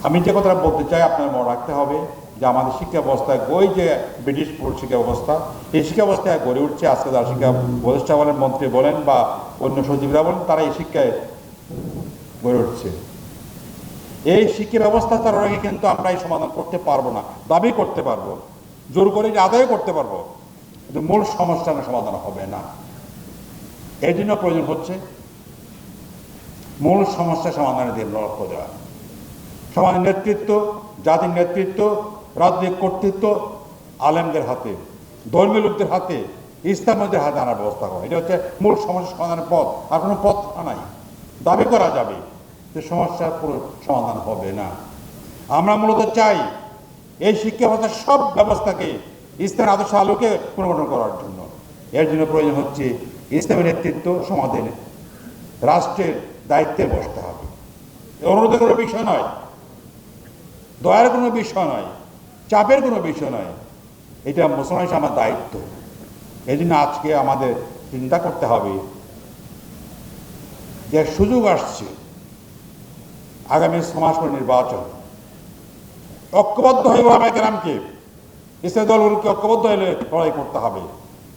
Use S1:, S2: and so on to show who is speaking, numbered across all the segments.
S1: আমি যে কথাটা বলতে চাই আপনার মনে রাখতে হবে যে আমাদের শিক্ষা ব্যবস্থায় ওই যে ব্রিটিশ শিক্ষা ব্যবস্থা, এই শিক্ষা ব্যবস্থায় গড়ে উঠছে। আজকে যারা শিক্ষা উপদেষ্টা বলেন, মন্ত্রী বলেন বা অন্য সচিবরা বলেন, তারা এই শিক্ষায় গড়ে উঠছে। এই শিক্ষা ব্যবস্থা তার আগে কিন্তু আমরা এই সমাধান করতে পারবো না। দাবি করতে পারবো, জোর করে আদায় করতে পারবো, কিন্তু মূল সমস্যার সমাধান হবে না। এই জন্য প্রয়োজন হচ্ছে মূল সমস্যা সমাধানের দিকে লক্ষ্য দেওয়া। সমাজের নেতৃত্ব, জাতির নেতৃত্ব, রাজনৈতিক কর্তৃত্ব আলেমদের হাতে, ধর্মীয় লোকদের হাতে, ইসলামীদের হাতে আনার ব্যবস্থা করা। এটা হচ্ছে মূল সমস্যা সমাধানের পথ। আর কোনো পথ নাই। দাবি করা যাবে যে সমস্যার পুরো সমাধান হবে না। আমরা মূলত চাই এই শিক্ষা ব্যবস্থার সব ব্যবস্থাকে ইসলামের আদর্শ আলোকে পুনর্গঠন করার জন্য। এর জন্য প্রয়োজন হচ্ছে ইসলামের নেতৃত্ব সমাজের রাষ্ট্রের দায়িত্বে বসতে হবে। অনুরোধের কোনো বিষয় নয়, দয়ার কোনো বিষয় নয়, চাপের কোনো বিষয় নয়। এটা মুসলমান হিসেবে আমার দায়িত্ব। এই জন্য আজকে আমাদের চিন্তা করতে হবে যে সুযোগ আসছে আগামী 6 মাস পর নির্বাচন, ঐক্যবদ্ধ হয়ে ওলামায়ে কেরামকে, ইসলামী দলগুলোকে ঐক্যবদ্ধ হয়ে লড়াই করতে হবে,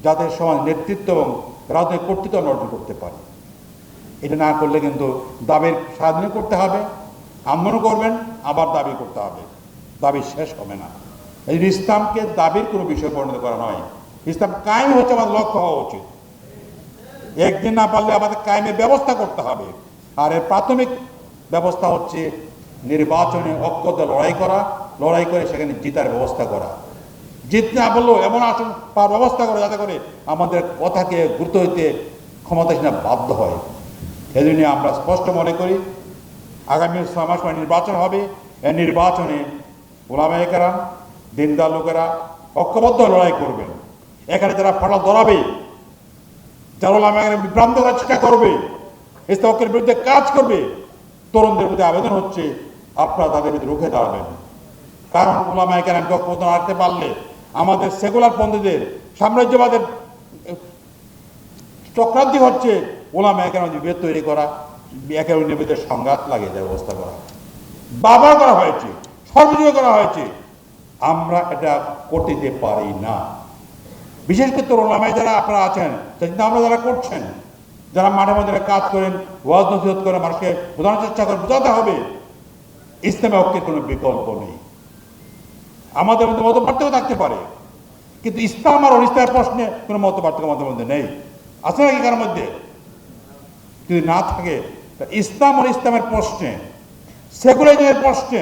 S1: যাতে সমাজ নেতৃত্ব এবং রাজনৈতিক কর্তৃত্ব অর্জন করতে পারে। এটা না করলে কিন্তু দাবির সাধনে করতে হবে, আন্দোলন করবেন, আবার দাবি করতে হবে, দাবি শেষ হবে না। এই ইসলামকে দাবির কোনো বিষয় পরিণত করা নয়। ইসলাম কায়েম হচ্ছে আমাদের লক্ষ্য হওয়া উচিত। একদিন না পারলে আমাদের কায়েমের ব্যবস্থা করতে হবে। আর এর প্রাথমিক ব্যবস্থা হচ্ছে নির্বাচনে ঐক্যবদ্ধ লড়াই করে সেখানে জিতার ব্যবস্থা করা। জিত না বললেও এমন আসন পাওয়ার ব্যবস্থা করা যাতে করে আমাদের কথাকে গুরুত্ব হইতে ক্ষমতাসীন বাধ্য হয়। এই জন্য আমরা স্পষ্ট মনে করি আগামী 6 মাস পরে নির্বাচন হবে। এই নির্বাচনে ওলামায়ে কেরাম, দিনদার লোকেরা ঐক্যবদ্ধ লড়াই করবেন। এখানে যারা ফাটল ধরাবে, যারা ওলামায়ে কেরাম বিভ্রান্ত করার চেষ্টা করবে, ইসলামের বিরুদ্ধে কাজ করবে, তরুণদের প্রতি আবেদন হচ্ছে আপনারা তাদের বিরুদ্ধে রুখে দাঁড়াবেন। কারণ ওলামায়ে কেরামকে ঐক্যবদ্ধ রাখতে পারলে আমাদের সেকুলার পন্থীদের, সাম্রাজ্যবাদের চক্রান্তি হচ্ছে ওলামায়ে কেরাম বিভেদ তৈরি করা, একের বিরুদ্ধে সংঘাত লাগিয়ে দেওয়ার ব্যবস্থা করা। বারবার করা হয়েছে, সর্বযোগে করা হয়েছে। আমরা এটা করতে দিতে পারি না। বিশেষ করে তরুণ ওলামায়ে যারা আপনারা আছেন, সেটা আমরা যারা করছেন, যারা মাঠে মধ্যে কাজ করেন, ওয়াজ নসিহত করে মানুষকে বোঝানোর চেষ্টা করেন, বোঝাতে হবে ইসলামে ঐক্যের কোনো বিকল্প নেই। আমাদের মধ্যে মত পার্থক্য থাকতে পারে, কিন্তু ইসলাম আর ইসলামের প্রশ্নে কোনো মত পার্থক্য আমাদের মধ্যে নেই। আছে নাকি কারোর মধ্যে? যদি না থাকে, ইসলাম আর ইসলামের প্রশ্নে, সেকুলারিজমের প্রশ্নে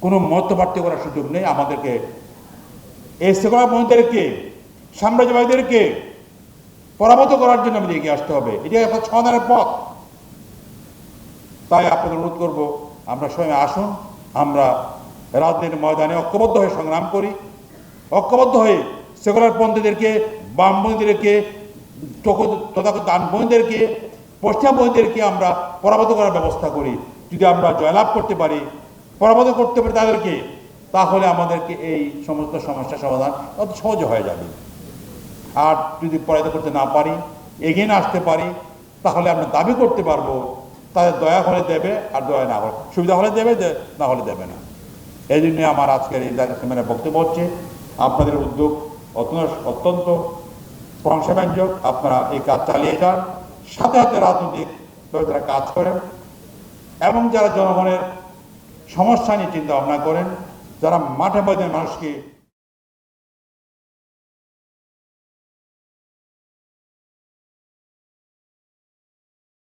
S1: কোনো মত পার্থক্য করার সুযোগ নেই। আমাদেরকে এই সেকুলার পন্থীদেরকে, সাম্রাজ্যবাদীদেরকে পরাভূত করার জন্য আমাদের এগিয়ে আসতে হবে। এটা একটা সমাধানের পথ। তাই আপনাদের অনুরোধ করব, আমরা সবাই আসুন, আমরা রাজনীতির ময়দানে ঐক্যবদ্ধ হয়ে সংগ্রাম করি। ঐক্যবদ্ধ হয়ে সেকুলার পন্থীদেরকে, বামপন্থীদেরকে, তথাকথিত ডানপন্থীদেরকে, পশ্চিমপন্থীদেরকে আমরা পরাভূত করার ব্যবস্থা করি। যদি আমরা জয়লাভ করতে পারি, পরাভূত করতে পারি তাদেরকে, তাহলে আমাদেরকে এই সমস্ত সমস্যার সমাধান অত সহজ হয়ে যাবে। আর যদি পরাজিত করতে না পারি, এগিয়ে না আসতে পারি, তাহলে আমরা দাবি করতে পারবো তাদের দয়া হলে দেবে, আর দয়া না হলে, সুবিধা হলে দেবে, না হলে দেবে না। এই জন্য আমার আজকের এই সেমিনারে বক্তব্য হচ্ছে আপনাদের উদ্যোগ অত্যন্ত প্রশংসাব্যঞ্জক। আপনারা এই কাজ চালিয়ে যান, সাথে সাথে রাজনৈতিক যারা কাজ করেন এবং যারা জনগণের সমস্যা নিয়ে চিন্তা ভাবনা করেন, যারা মাঠে ময়দানে মানুষকে